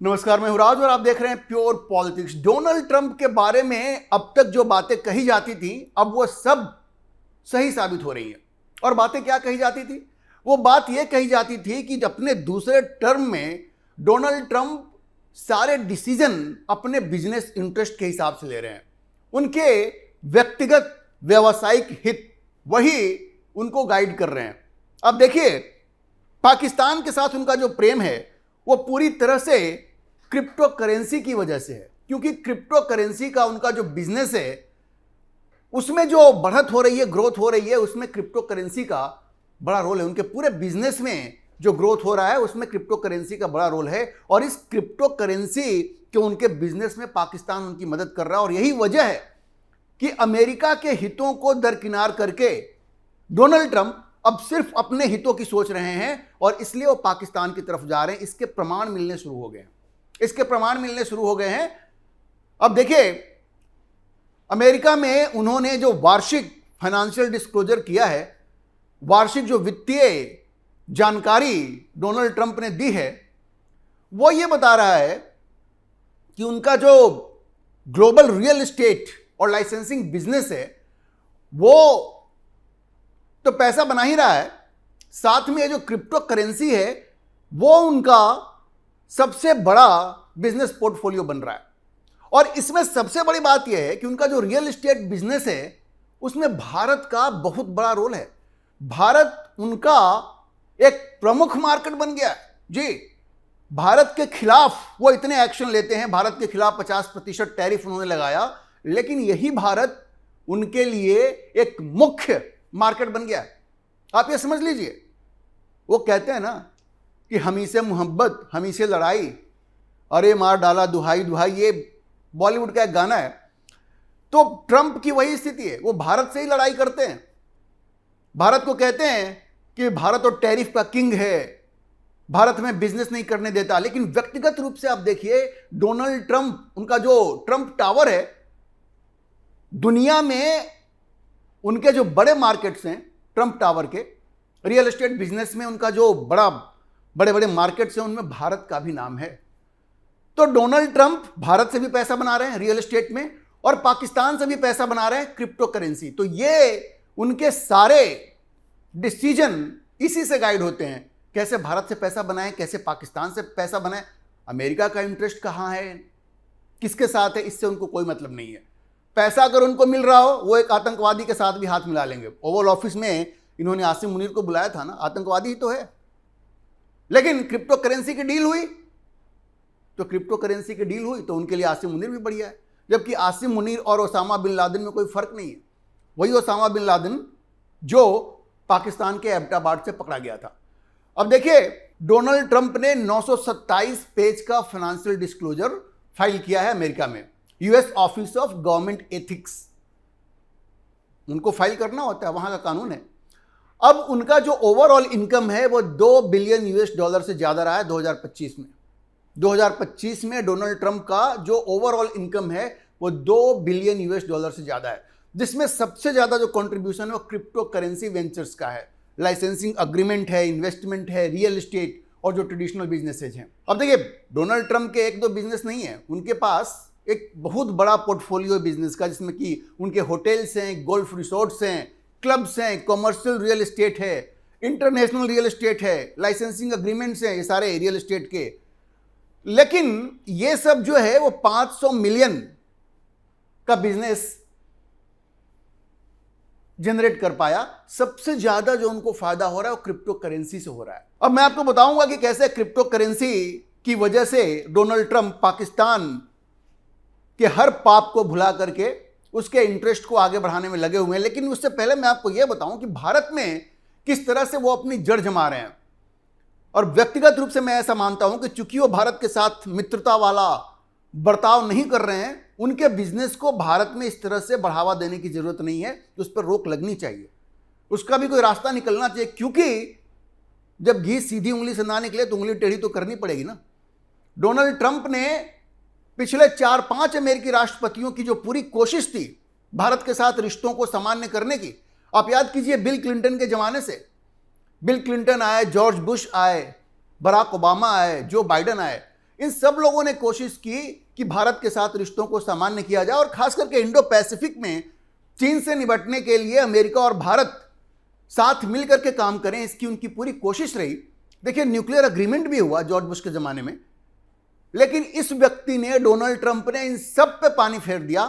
नमस्कार, मैं हूं राज और आप देख रहे हैं प्योर पॉलिटिक्स। डोनाल्ड ट्रंप के बारे में अब तक जो बातें कही जाती थी अब वो सब सही साबित हो रही है। और बातें क्या कही जाती थी? वो बात यह कही जाती थी कि अपने दूसरे टर्म में डोनाल्ड ट्रंप सारे डिसीजन अपने बिजनेस इंटरेस्ट के हिसाब से ले रहे हैं। उनके व्यक्तिगत व्यावसायिक हित वही उनको गाइड कर रहे हैं। अब देखिए, पाकिस्तान के साथ उनका जो प्रेम है वो पूरी तरह से क्रिप्टो करेंसी की वजह से है, क्योंकि क्रिप्टो करेंसी का उनका जो बिजनेस है उसमें जो बढ़त हो रही है, ग्रोथ हो रही है, उसमें क्रिप्टो करेंसी का बड़ा रोल है। उनके पूरे बिजनेस में जो ग्रोथ हो रहा है उसमें क्रिप्टो करेंसी का बड़ा रोल है। और इस क्रिप्टो करेंसी के उनके बिजनेस में पाकिस्तान उनकी मदद कर रहा है। और यही वजह है कि अमेरिका के हितों को दरकिनार करके डोनाल्ड ट्रंप अब सिर्फ अपने हितों की सोच रहे हैं और इसलिए वो पाकिस्तान की तरफ जा रहे हैं। इसके प्रमाण मिलने शुरू हो गए हैं। अब देखिए, अमेरिका में उन्होंने जो वार्षिक फाइनेंशियल डिस्क्लोजर किया है, वार्षिक जो वित्तीय जानकारी डोनाल्ड ट्रंप ने दी है, वो ये बता रहा है कि उनका जो ग्लोबल रियल एस्टेट और लाइसेंसिंग बिजनेस है वो तो पैसा बना ही रहा है, साथ में ये जो क्रिप्टो करेंसी है वो उनका सबसे बड़ा बिजनेस पोर्टफोलियो बन रहा है। और इसमें सबसे बड़ी बात यह है कि उनका जो रियल एस्टेट बिजनेस है उसमें भारत का बहुत बड़ा रोल है। भारत उनका एक प्रमुख मार्केट बन गया है जी। भारत के खिलाफ वो इतने एक्शन लेते हैं, भारत के खिलाफ 50% टैरिफ उन्होंने लगाया, लेकिन यही भारत उनके लिए एक मुख्य मार्केट बन गया है। आप ये समझ लीजिए, वो कहते हैं ना कि हमी से मोहब्बत हमी से लड़ाई, अरे मार डाला दुहाई दुहाई, ये बॉलीवुड का एक गाना है। तो ट्रंप की वही स्थिति है, वो भारत से ही लड़ाई करते हैं। भारत को कहते हैं कि भारत और टैरिफ का किंग है, भारत में बिजनेस नहीं करने देता। लेकिन व्यक्तिगत रूप से आप देखिए, डोनाल्ड ट्रंप, उनका जो ट्रंप टावर है, दुनिया में उनके जो बड़े मार्केट्स हैं ट्रंप टावर के, रियल एस्टेट बिजनेस में उनका जो बड़े बड़े मार्केट्स हैं उनमें भारत का भी नाम है। तो डोनाल्ड ट्रंप भारत से भी पैसा बना रहे हैं रियल एस्टेट में और पाकिस्तान से भी पैसा बना रहे हैं क्रिप्टो करेंसी। तो ये उनके सारे डिसीजन इसी से गाइड होते हैं, कैसे भारत से पैसा बनाएं, कैसे पाकिस्तान से पैसा बनाएं। अमेरिका का इंटरेस्ट कहां है, किसके साथ है, इससे उनको कोई मतलब नहीं है। पैसा अगर उनको मिल रहा हो वो एक आतंकवादी के साथ भी हाथ मिला लेंगे। ओवल ऑफिस में इन्होंने आसिम मुनीर को बुलाया था ना, आतंकवादी ही तो है। लेकिन क्रिप्टो करेंसी की डील हुई तो उनके लिए आसिम मुनीर भी बढ़िया है। जबकि आसिम मुनीर और ओसामा बिन लादेन में कोई फर्क नहीं है। वही ओसामा बिन लादेन जो पाकिस्तान के एबटाबाद से पकड़ा गया था। अब देखिए, डोनाल्ड ट्रंप ने 927 पेज का फाइनेंशियल डिस्क्लोजर फाइल किया है अमेरिका में, US office of government ethics. उनको फाइल करना होता है, वहां का कानून है। अब उनका जो ओवरऑल इनकम है वो $2 बिलियन से ज्यादा रहा है 2025 में। 2025 में डोनाल्ड ट्रंप का जो ओवरऑल इनकम है वो $2 बिलियन से ज्यादा है, जिसमें सबसे ज्यादा जो कंट्रीब्यूशन है वो क्रिप्टो करेंसी वेंचर्स का है। लाइसेंसिंग अग्रीमेंट है, इन्वेस्टमेंट है, रियल एस्टेट और जो ट्रेडिशनल बिजनेसेज हैं। अब देखिए, डोनाल्ड ट्रंप के एक दो बिजनेस नहीं है, उनके पास एक बहुत बड़ा पोर्टफोलियो बिजनेस का, जिसमें कि उनके होटल्स हैं, गोल्फ रिसोर्ट्स हैं, क्लब्स हैं, कमर्शियल रियल एस्टेट है, इंटरनेशनल रियल एस्टेट है, लाइसेंसिंग अग्रीमेंट्स हैं, ये सारे रियल एस्टेट के। लेकिन ये सब जो है वो 500 मिलियन का बिजनेस जनरेट कर पाया। सबसे ज्यादा जो उनको फायदा हो रहा है वो क्रिप्टो करेंसी से हो रहा है। अब मैं आपको बताऊंगा कि कैसे क्रिप्टो करेंसी की वजह से डोनाल्ड ट्रंप पाकिस्तान कि हर पाप को भुला करके उसके इंटरेस्ट को आगे बढ़ाने में लगे हुए हैं। लेकिन उससे पहले मैं आपको यह बताऊं कि भारत में किस तरह से वो अपनी जड़ जमा रहे हैं। और व्यक्तिगत रूप से मैं ऐसा मानता हूं कि चूंकि वो भारत के साथ मित्रता वाला बर्ताव नहीं कर रहे हैं, उनके बिजनेस को भारत में इस तरह से बढ़ावा देने की जरूरत नहीं है। उस पर रोक लगनी चाहिए, उसका भी कोई रास्ता निकलना चाहिए। क्योंकि जब घी सीधी उंगली से ना निकले तो उंगली टेढ़ी तो करनी पड़ेगी ना। डोनाल्ड ट्रंप ने पिछले 4-5 अमेरिकी राष्ट्रपतियों की जो पूरी कोशिश थी भारत के साथ रिश्तों को सामान्य करने की, आप याद कीजिए बिल क्लिंटन के जमाने से, बिल क्लिंटन आए, जॉर्ज बुश आए, बराक ओबामा आए, जो बाइडेन आए, इन सब लोगों ने कोशिश की कि भारत के साथ रिश्तों को सामान्य किया जाए और खास करके इंडो पैसिफिक में चीन से निपटने के लिए अमेरिका और भारत साथ मिलकर के काम करें, इसकी उनकी पूरी कोशिश रही। देखिए, न्यूक्लियर अग्रीमेंट भी हुआ जॉर्ज बुश के जमाने में, लेकिन इस व्यक्ति ने, डोनाल्ड ट्रंप ने, इन सब पे पानी फेर दिया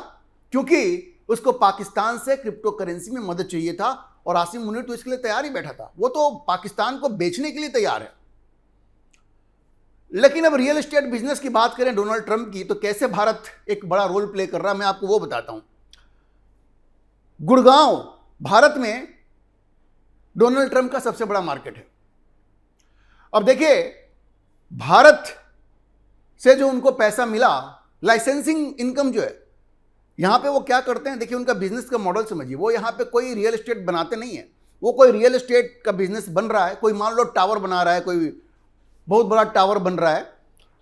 क्योंकि उसको पाकिस्तान से क्रिप्टो करेंसी में मदद चाहिए था और आसिम मुनीर तो इसके लिए तैयार ही बैठा था। वो तो पाकिस्तान को बेचने के लिए तैयार है। लेकिन अब रियल एस्टेट बिजनेस की बात करें डोनाल्ड ट्रंप की, तो कैसे भारत एक बड़ा रोल प्ले कर रहा है, मैं आपको वो बताता हूं। गुड़गांव भारत में डोनाल्ड ट्रंप का सबसे बड़ा मार्केट है। अब देखिए, भारत से जो उनको पैसा मिला, लाइसेंसिंग इनकम जो है, यहां पे वो क्या करते हैं, देखिए उनका बिजनेस का मॉडल समझिए। वो यहां पे कोई रियल एस्टेट बनाते नहीं है, वो कोई रियल एस्टेट का बिजनेस बन रहा है, कोई मान लो टावर बना रहा है, कोई बहुत बड़ा टावर बन रहा है,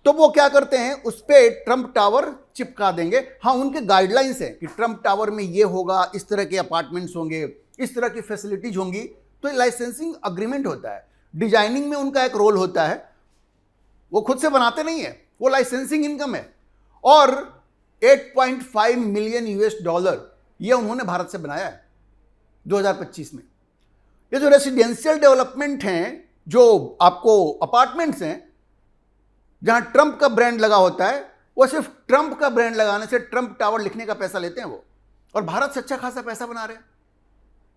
तो वो क्या करते हैं, उस पर ट्रंप टावर चिपका देंगे। हाँ, उनके गाइडलाइंस है कि ट्रंप टावर में ये होगा, इस तरह के अपार्टमेंट्स होंगे, इस तरह की फैसिलिटीज होंगी, तो लाइसेंसिंग अग्रीमेंट होता है। डिजाइनिंग में उनका एक रोल होता है, वो खुद से बनाते नहीं है, वो लाइसेंसिंग इनकम है। और 8.5 मिलियन US$ ये उन्होंने भारत से बनाया है 2025 में। ये जो रेसिडेंशियल डेवलपमेंट हैं, जो आपको अपार्टमेंट्स हैं जहां ट्रंप का ब्रांड लगा होता है, वो सिर्फ ट्रंप का ब्रांड लगाने से ट्रंप टावर लिखने का पैसा लेते हैं वो, और भारत से अच्छा खासा पैसा बना रहे हैं।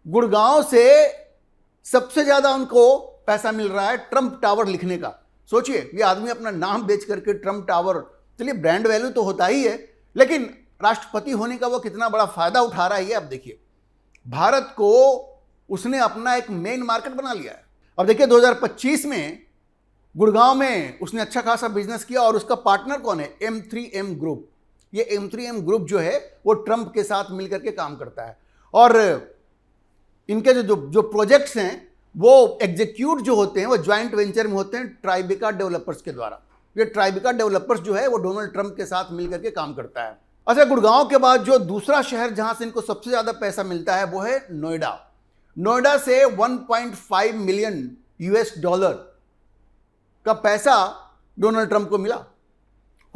गुड़गांव से सबसे ज्यादा उनको पैसा मिल रहा है ट्रंप टावर लिखने का। सोचिए, ये आदमी अपना नाम बेच करके ट्रंप टावर, चलिए ब्रांड वैल्यू तो होता ही है, लेकिन राष्ट्रपति होने का वो कितना बड़ा फायदा उठा रहा है, ये आप देखिए। भारत को उसने अपना एक मेन मार्केट बना लिया है। अब देखिए, 2025 में गुड़गांव में उसने अच्छा खासा बिजनेस किया, और उसका पार्टनर कौन है, M3M ग्रुप। ये M3M ग्रुप जो है वो ट्रंप के साथ मिलकर के काम करता है, और इनके जो प्रोजेक्ट्स हैं वो एग्जीक्यूट जो होते हैं वो ज्वाइंट वेंचर में होते हैं ट्राइबेका डेवलपर्स के द्वारा। ये ट्राइबेका डेवलपर्स जो है वो डोनाल्ड ट्रंप के साथ मिलकर के काम करता है। अच्छा, गुड़गांव के बाद जो दूसरा शहर जहां से इनको सबसे ज्यादा पैसा मिलता है वो है नोएडा। नोएडा से 1.5 मिलियन US$ का पैसा डोनाल्ड ट्रंप को मिला,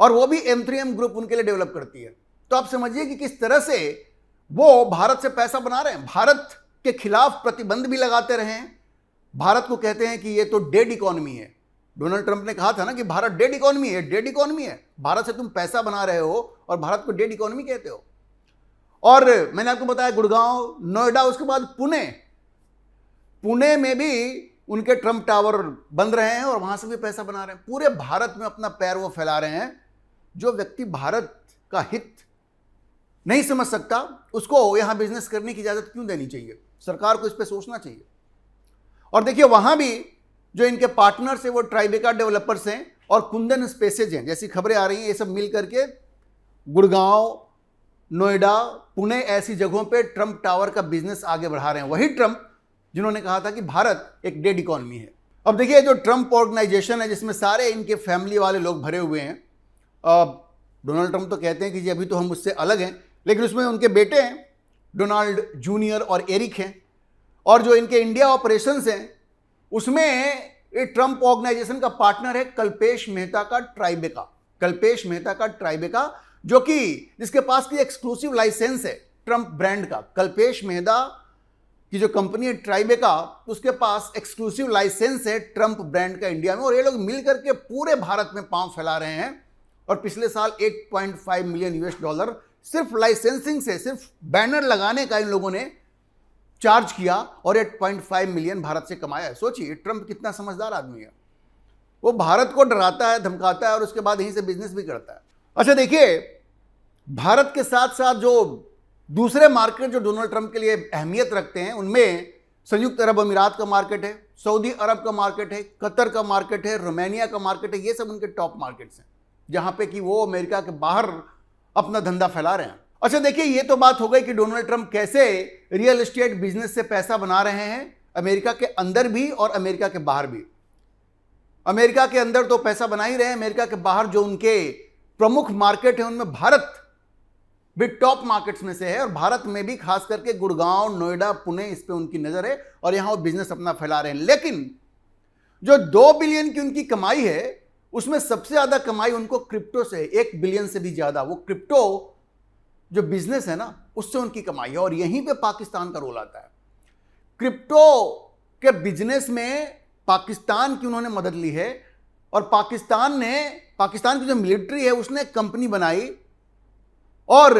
और वो भी M3M ग्रुप उनके लिए डेवलप करती है। तो आप समझिए कि किस तरह से वो भारत से पैसा बना रहे हैं। भारत के खिलाफ प्रतिबंध भी लगाते रहे हैं। भारत को कहते हैं कि ये तो डेड इकोनॉमी है। डोनाल्ड ट्रंप ने कहा था ना कि भारत डेड इकोनॉमी है, डेड इकोनॉमी है, भारत से तुम पैसा बना रहे हो और भारत को डेड इकोनॉमी कहते हो। और मैंने आपको बताया गुड़गांव, नोएडा, उसके बाद पुणे में भी उनके ट्रंप टावर बन रहे हैं और वहां से भी पैसा बना रहे हैं। पूरे भारत में अपना पैर वो फैला रहे हैं। जो व्यक्ति भारत का हित नहीं समझ सकता, उसको यहां बिजनेस करने की इजाजत क्यों देनी चाहिए? सरकार को इस पर सोचना चाहिए। और देखिए, वहां भी जो इनके पार्टनर्स हैं वो ट्राइबेका डेवलपर्स हैं और कुंदन स्पेसेज हैं, जैसी खबरें आ रही हैं, ये सब मिल करके गुड़गांव, नोएडा, पुणे ऐसी जगहों पे ट्रंप टावर का बिजनेस आगे बढ़ा रहे हैं। वही ट्रंप जिन्होंने कहा था कि भारत एक डेड इकोनॉमी है। अब देखिए, जो ट्रंप ऑर्गेनाइजेशन है जिसमें सारे इनके फैमिली वाले लोग भरे हुए हैं, डोनाल्ड ट्रंप तो कहते हैं कि जी अभी तो हम उससे अलग हैं, लेकिन उसमें उनके बेटे हैं डोनाल्ड जूनियर और एरिक हैं, और जो इनके इंडिया ऑपरेशंस हैं उसमें ये ट्रंप ऑर्गेनाइजेशन का पार्टनर है कल्पेश मेहता का ट्राइबेका। कल्पेश मेहता का ट्राइबेका, जो कि जिसके पास की एक्सक्लूसिव लाइसेंस है ट्रंप ब्रांड का। कल्पेश मेहता की जो कंपनी है ट्राइबेका, उसके पास एक्सक्लूसिव लाइसेंस है ट्रंप ब्रांड का इंडिया में, और ये लोग मिलकर के पूरे भारत में पांव फैला रहे हैं। और पिछले साल 8.5 मिलियन US$ सिर्फ लाइसेंसिंग से, सिर्फ बैनर लगाने का इन लोगों ने चार्ज किया, और 8.5 मिलियन भारत से कमाया है। सोचिए ट्रंप कितना समझदार आदमी है। वो भारत को डराता है, धमकाता है, और उसके बाद यहीं से बिजनेस भी करता है। अच्छा देखिए, भारत के साथ साथ जो दूसरे मार्केट जो डोनाल्ड ट्रंप के लिए अहमियत रखते हैं, उनमें संयुक्त अरब अमीरात का मार्केट है, सऊदी अरब का मार्केट है, कतर का मार्केट है, रोमानिया का मार्केट है। ये सब उनके टॉप मार्केट्स हैं जहां पे कि वो अमेरिका के बाहर अपना धंधा फैला रहे हैं। अच्छा देखिए, ये तो बात हो गई कि डोनाल्ड ट्रंप कैसे रियल एस्टेट बिजनेस से पैसा बना रहे हैं, अमेरिका के अंदर भी और अमेरिका के बाहर भी। अमेरिका के अंदर तो पैसा बना ही रहे हैं, अमेरिका के बाहर जो उनके प्रमुख मार्केट है उनमें भारत भी टॉप मार्केट्स में से है, और भारत में भी खास करके गुड़गांव, नोएडा, पुणे, इस पे उनकी नजर है और यहां वो बिजनेस अपना फैला रहे हैं। लेकिन जो 2 बिलियन की उनकी कमाई है उसमें सबसे ज्यादा कमाई उनको क्रिप्टो से, 1 बिलियन से भी ज्यादा। वो क्रिप्टो जो बिजनेस है ना, उससे उनकी कमाई है। और यहीं पे पाकिस्तान का रोल आता है। क्रिप्टो के बिजनेस में पाकिस्तान की उन्होंने मदद ली है, और पाकिस्तान की जो मिलिट्री है उसने एक कंपनी बनाई, और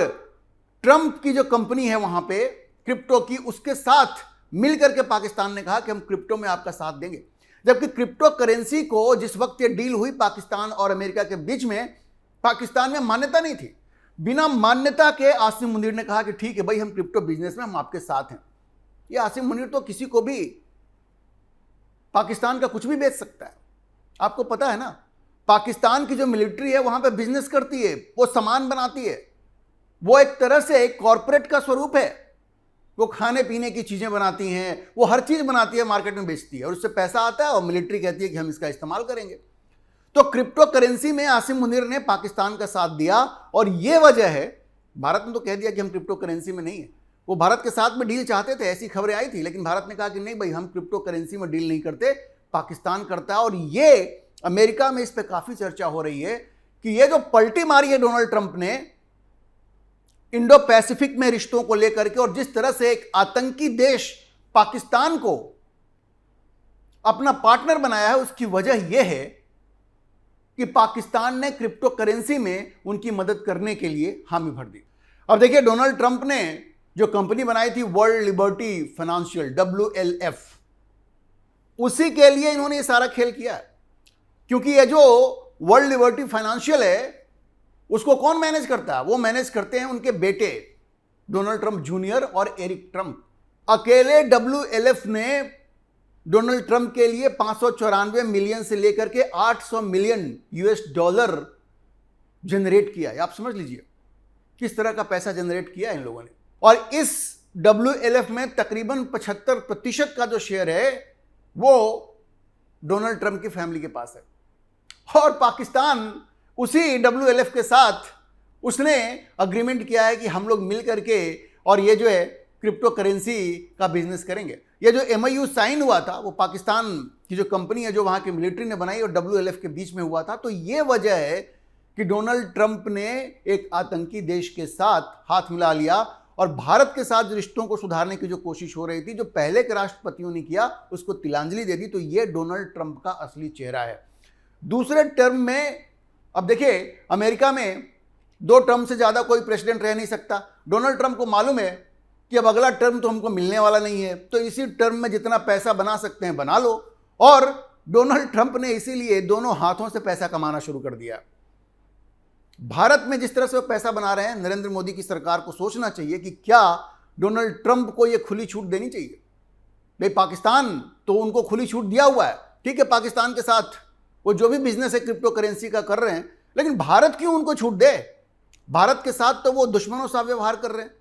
ट्रंप की जो कंपनी है वहां पे क्रिप्टो की, उसके साथ मिलकर के पाकिस्तान ने कहा कि हम क्रिप्टो में आपका साथ देंगे। जबकि क्रिप्टो करेंसी को जिस वक्त ये डील हुई पाकिस्तान और अमेरिका के बीच में, पाकिस्तान में मान्यता नहीं थी। बिना मान्यता के आसिम मुनीर ने कहा कि ठीक है भाई, हम क्रिप्टो बिजनेस में हम आपके साथ हैं। ये आसिम मुनीर तो किसी को भी पाकिस्तान का कुछ भी बेच सकता है। आपको पता है ना, पाकिस्तान की जो मिलिट्री है वहां पे बिजनेस करती है, वो सामान बनाती है, वो एक तरह से एक कॉरपोरेट का स्वरूप है। वो खाने पीने की चीजें बनाती हैं, वो हर चीज बनाती है, मार्केट में बेचती है, और उससे पैसा आता है और मिलिट्री कहती है कि हम इसका इस्तेमाल करेंगे। तो क्रिप्टो करेंसी में आसिम मुनीर ने पाकिस्तान का साथ दिया, और यह वजह है, भारत ने तो कह दिया कि हम क्रिप्टो करेंसी में नहीं है। वो भारत के साथ में डील चाहते थे, ऐसी खबरें आई थी, लेकिन भारत ने कहा कि नहीं भाई, हम क्रिप्टो करेंसी में डील नहीं करते, पाकिस्तान करता है। और ये अमेरिका में इस पर काफी चर्चा हो रही है कि ये जो पलटी मारी है डोनाल्ड ट्रंप ने इंडो पैसिफिक में रिश्तों को लेकर के, और जिस तरह से एक आतंकी देश पाकिस्तान को अपना पार्टनर बनाया है, उसकी वजह यह है कि पाकिस्तान ने क्रिप्टो करेंसी में उनकी मदद करने के लिए हामी भर दी। अब देखिए, डोनाल्ड ट्रंप ने जो कंपनी बनाई थी वर्ल्ड लिबर्टी फाइनेंशियल, WLF, उसी के लिए इन्होंने ये सारा खेल किया है। क्योंकि ये जो वर्ल्ड लिबर्टी फाइनेंशियल है, उसको कौन मैनेज करता है? वो मैनेज करते हैं उनके बेटे डोनाल्ड ट्रंप जूनियर और एरिक ट्रंप। अकेले WLF ने डोनाल्ड ट्रंप के लिए 594 मिलियन से लेकर के 800 मिलियन $US जनरेट किया है। आप समझ लीजिए किस तरह का पैसा जनरेट किया है इन लोगों ने। और इस WLF में तकरीबन 75% का जो शेयर है वो डोनाल्ड ट्रंप की फैमिली के पास है। और पाकिस्तान उसी WLF के साथ उसने अग्रीमेंट किया है कि हम लोग मिल करके और ये जो है क्रिप्टो करेंसी का बिजनेस करेंगे। ये जो MOU साइन हुआ था वो पाकिस्तान की जो कंपनी है जो वहां की मिलिट्री ने बनाई और WLF के बीच में हुआ था। तो ये वजह है कि डोनाल्ड ट्रंप ने एक आतंकी देश के साथ हाथ मिला लिया और भारत के साथ जो रिश्तों को सुधारने की जो कोशिश हो रही थी, जो पहले के राष्ट्रपतियों ने किया, उसको तिलांजलि दे दी। तो ये डोनाल्ड ट्रंप का असली चेहरा है। दूसरे टर्म में अब देखिए, अमेरिका में 2 टर्म से ज्यादा कोई प्रेसिडेंट रह नहीं सकता। डोनाल्ड ट्रंप को मालूम है कि अब अगला टर्म तो हमको मिलने वाला नहीं है, तो इसी टर्म में जितना पैसा बना सकते हैं बना लो। और डोनाल्ड ट्रंप ने इसीलिए दोनों हाथों से पैसा कमाना शुरू कर दिया। भारत में जिस तरह से वो पैसा बना रहे हैं, नरेंद्र मोदी की सरकार को सोचना चाहिए कि क्या डोनाल्ड ट्रंप को यह खुली छूट देनी चाहिए। भाई पाकिस्तान तो उनको खुली छूट दिया हुआ है, ठीक है, पाकिस्तान के साथ वो जो भी बिजनेस है क्रिप्टो करेंसी का कर रहे हैं, लेकिन भारत क्यों उनको छूट दे? भारत के साथ तो वो दुश्मनों सा व्यवहार कर रहे हैं।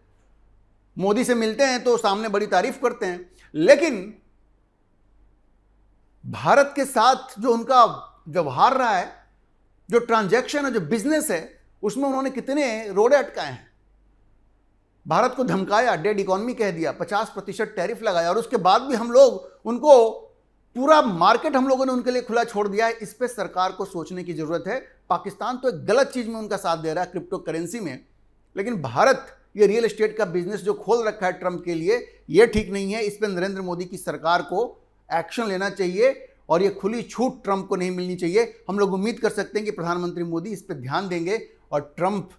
मोदी से मिलते हैं तो सामने बड़ी तारीफ करते हैं, लेकिन भारत के साथ जो उनका व्यवहार रहा है, जो ट्रांजैक्शन है, जो बिजनेस है, उसमें उन्होंने कितने रोड़े अटकाए हैं। भारत को धमकाया, डेड इकोनॉमी कह दिया, 50% टैरिफ लगाया, और उसके बाद भी हम लोग उनको पूरा मार्केट हम लोगों ने उनके लिए खुला छोड़ दिया है। इस पे सरकार को सोचने की जरूरत है। पाकिस्तान तो एक गलत चीज में उनका साथ दे रहा है क्रिप्टो करेंसी में, लेकिन भारत ये रियल एस्टेट का बिजनेस जो खोल रखा है ट्रंप के लिए, ये ठीक नहीं है। इस पे नरेंद्र मोदी की सरकार को एक्शन लेना चाहिए और ये खुली छूट ट्रंप को नहीं मिलनी चाहिए। हम लोग उम्मीद कर सकते हैं कि प्रधानमंत्री मोदी इस पर ध्यान देंगे और ट्रंप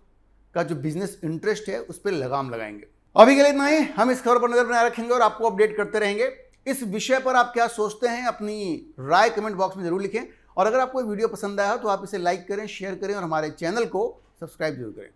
का जो बिजनेस इंटरेस्ट है उस पर लगाम लगाएंगे। अभी के लिए इतना ही। हम इस खबर पर नजर बनाए रखेंगे और आपको अपडेट करते रहेंगे। इस विषय पर आप क्या सोचते हैं, अपनी राय कमेंट बॉक्स में जरूर लिखें। और अगर आपको वीडियो पसंद आया हो तो आप इसे लाइक करें, शेयर करें और हमारे चैनल को सब्सक्राइब जरूर करें।